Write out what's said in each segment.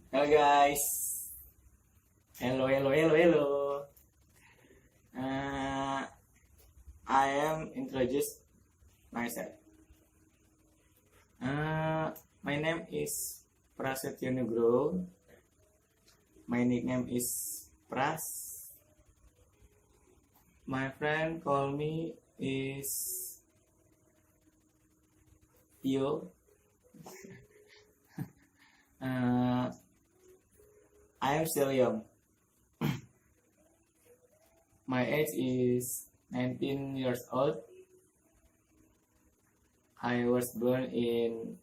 Hello guys. Hello. I am introduce myself. My name is Prasetiyo Nugroho. My nickname is Pras. My friend call me is Tio. I am still young. My age is 19 years old. I was born in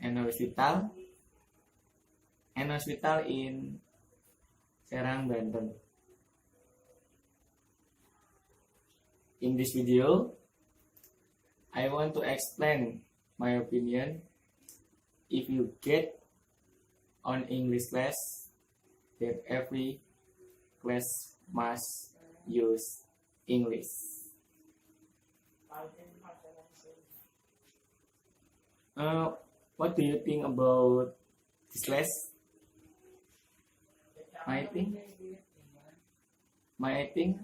an hospital in Serang, Banten. In this video, I want to explain my opinion. If you get on English class, that every class must use English. What do you think about this class? My think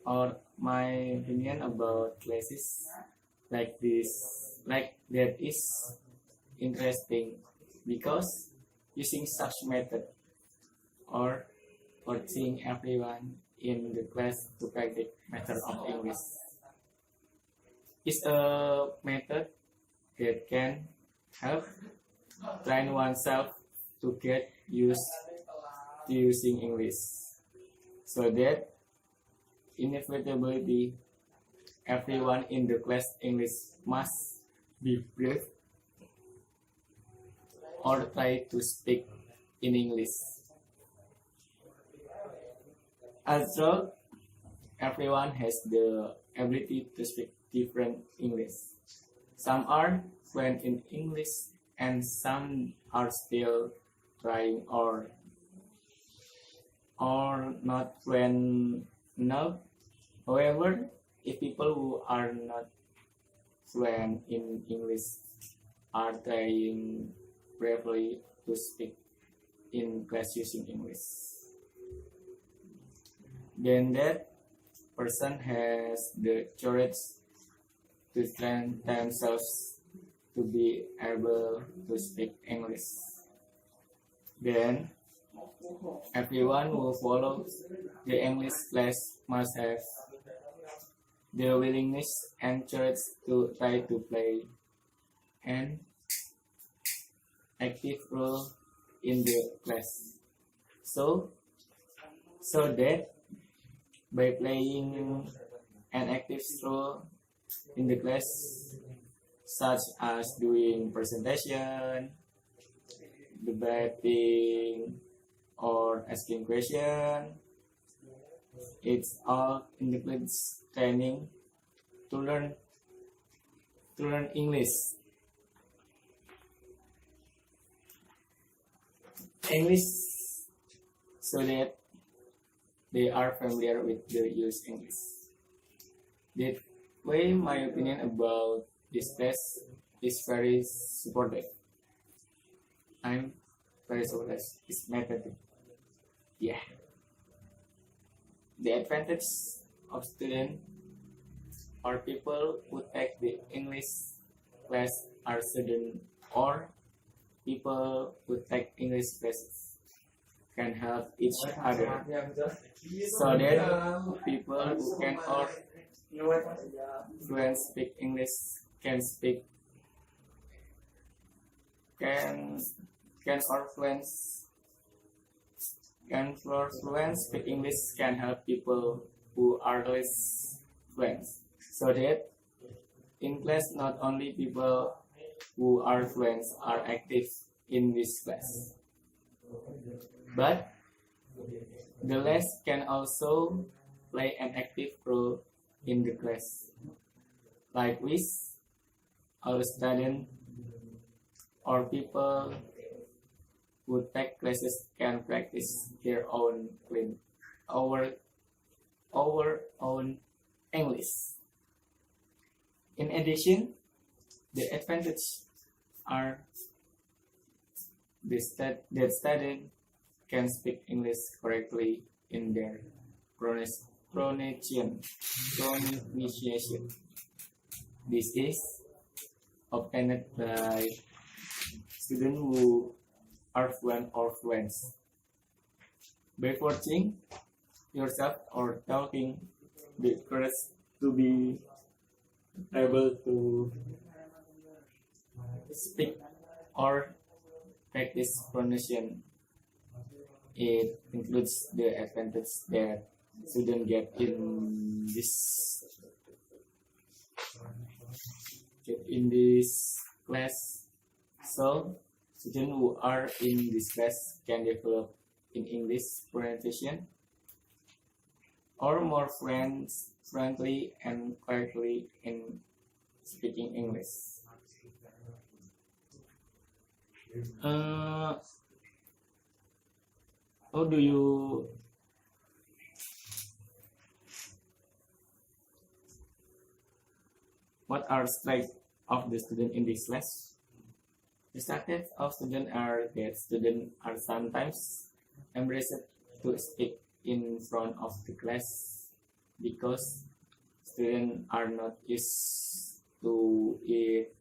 or my opinion about classes like that is interesting because using such method or forcing everyone in the class to practice method of English is a method that can help train oneself to get used to using English, so that inevitably everyone in the class English must be brave or try to speak in English. Although everyone has the ability to speak different English, some are fluent in English and some are still trying or not fluent enough. However, if people who are not fluent in English are trying bravely to speak in class using English, then that person has the courage to train themselves to be able to speak English. Then everyone who follows the English class must have the willingness and courage to try to play an active role in the class. So that by playing an active role in the class, such as doing presentation, debating, or asking questions, it's all includes training to learn English. So that they are familiar with the use English. That way, my opinion about this class is very supportive. I'm very supportive. It's method. Yeah. The advantage of students or people who take the English class are students or people who take English classes can help each other, so that people who can or fluent speak English can fluent speak English can help people who are less fluent, so that in class not only people who are fluent are active in this class, but the less can also play an active role in the class, like with our students or people who take classes can practice their own own English. In addition, the advantages are that student can speak English correctly in their pronunciation. This is obtained by students who are fluent or fluent. By watching yourself or talking, be courage to be able to speak or practice pronunciation. It includes the advantage that students get in this class. So students who are in this class can develop in English pronunciation or more friendly and correctly in speaking English. How do you what are strengths of the student in this class? The strengths of students are that students are sometimes embraced to speak in front of the class because students are not used to it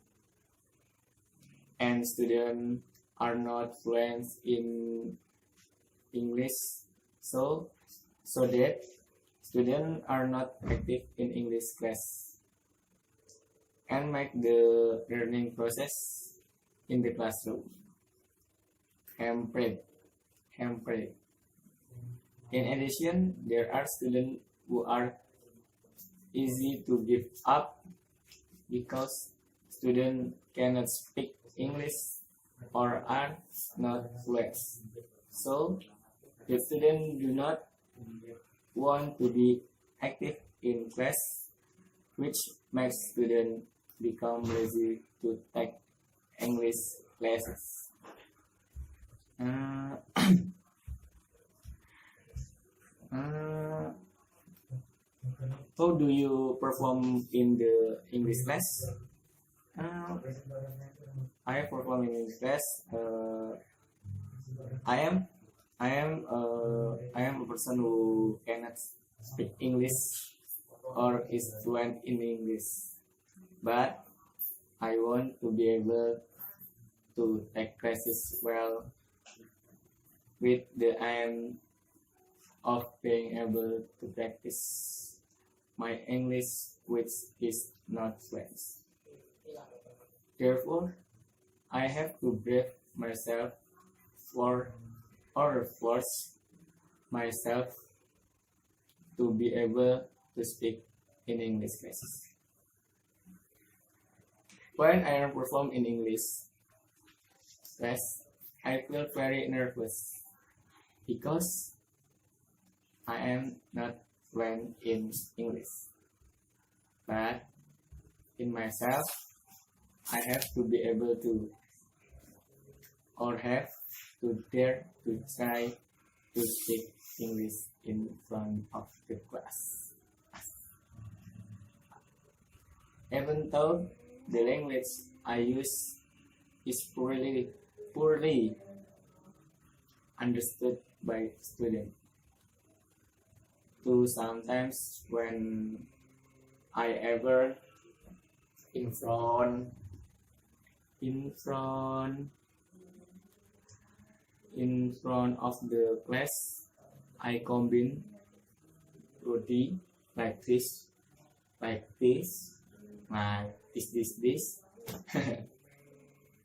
and students are not fluent in English, so that students are not active in English class and make the learning process in the classroom hampered. In addition, there are students who are easy to give up because students cannot speak English or are not fluent. So, the students do not want to be active in class, which makes students become lazy to take English classes. How do you perform in the English class? I perform in English class. I am a person who cannot speak English or is fluent in English, but I want to be able to take classes well with the aim of being able to practice my English, which is not fluent. Therefore, I have to brave myself or force myself to be able to speak in English classes. When I perform in English class, I feel very nervous because I am not fluent in English. But in myself, I have to be able to or have to dare to try to speak English in front of the class. Even though the language I use is poorly understood by students. So sometimes when I ever in front of the class, I combine roti like this, like this,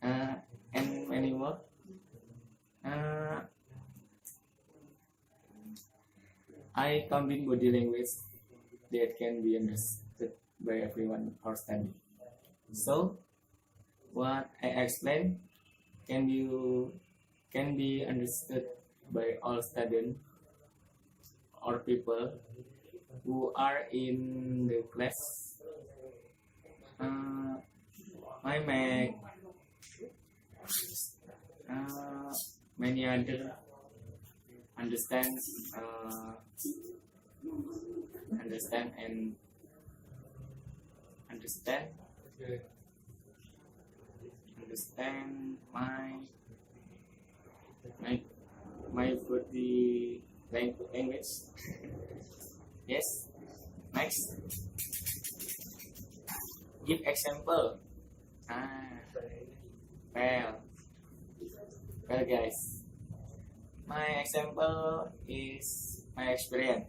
and many more. I combine body language that can be understood by everyone or study. So, what I explain can be understood by all students or people who are in the class. I make many other understand and understand my my my body language. Yes. Next, give example. Ah, well, well, guys. My example is my experience.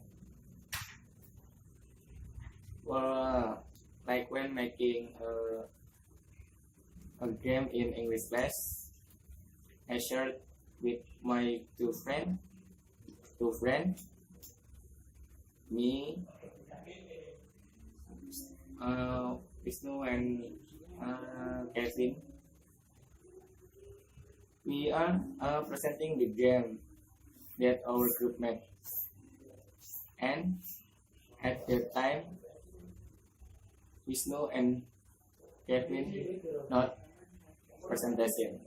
Well, like when making a game in English class, I shared with my two friends, me, Vishnu and Kevin. We are presenting the game that our group made, and at that time, Vishnu and Kevin not presentation.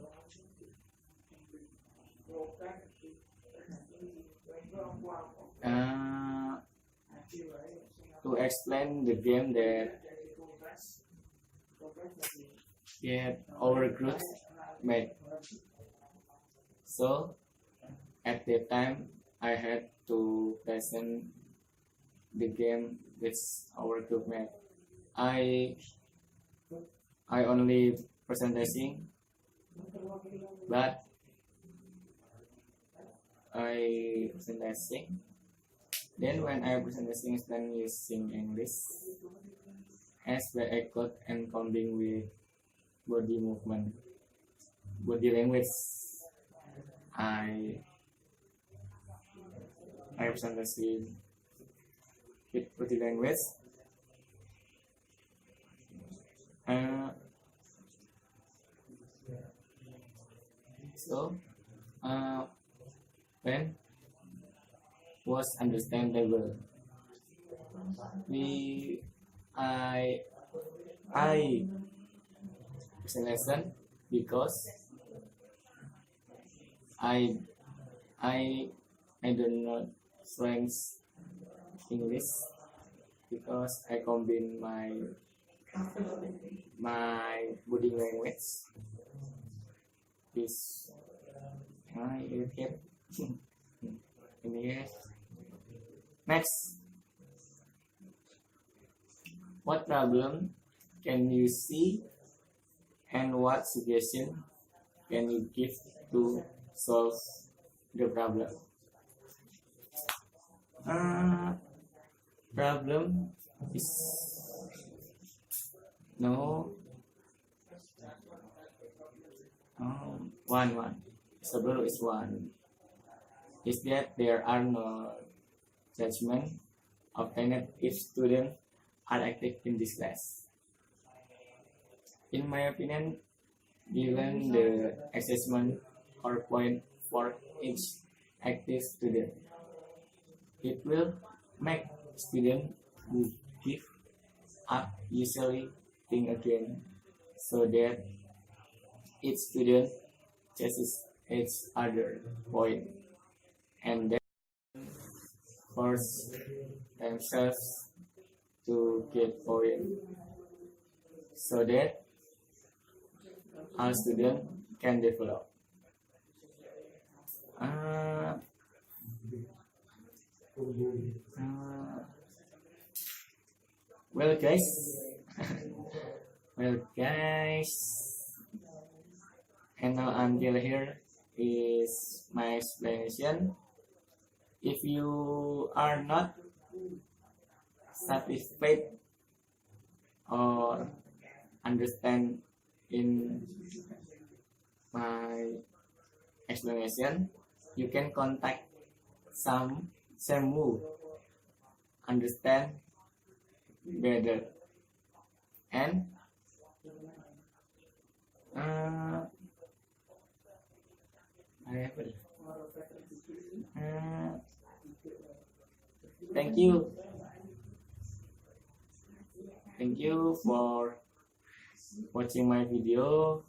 Uh, to explain the game that our group made. So at that time, I had to present the game with our group mate. I only presenting, but I presenting. Then when I presenting, then using English as the echo and combine with body movement, body language. I presenting with body language. So when was understandable, we I lesson because I I do not French English because I combine my body language is I irritate in here. Next, what problem can you see and what suggestion can you give to solve the problem? Problem is no one. Several is one. Is that there are no judgment obtained if students are active in this class. In my opinion, given the assessment or point for each active student, it will make students who give up usually think again, so that each student chases each other point and then force themselves to get point, so that our student can develop. Well, guys, and now until here is my explanation. If you are not satisfied or understand in my explanation, you can contact some who understand better, and thank you for watching my video.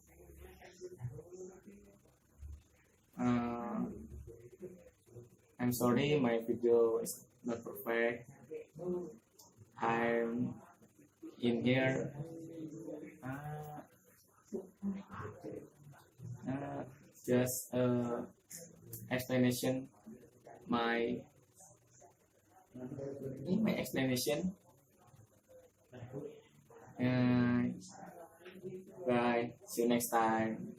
I'm sorry my video is not perfect. I'm in here just explanation my explanation. Bye. See you next time.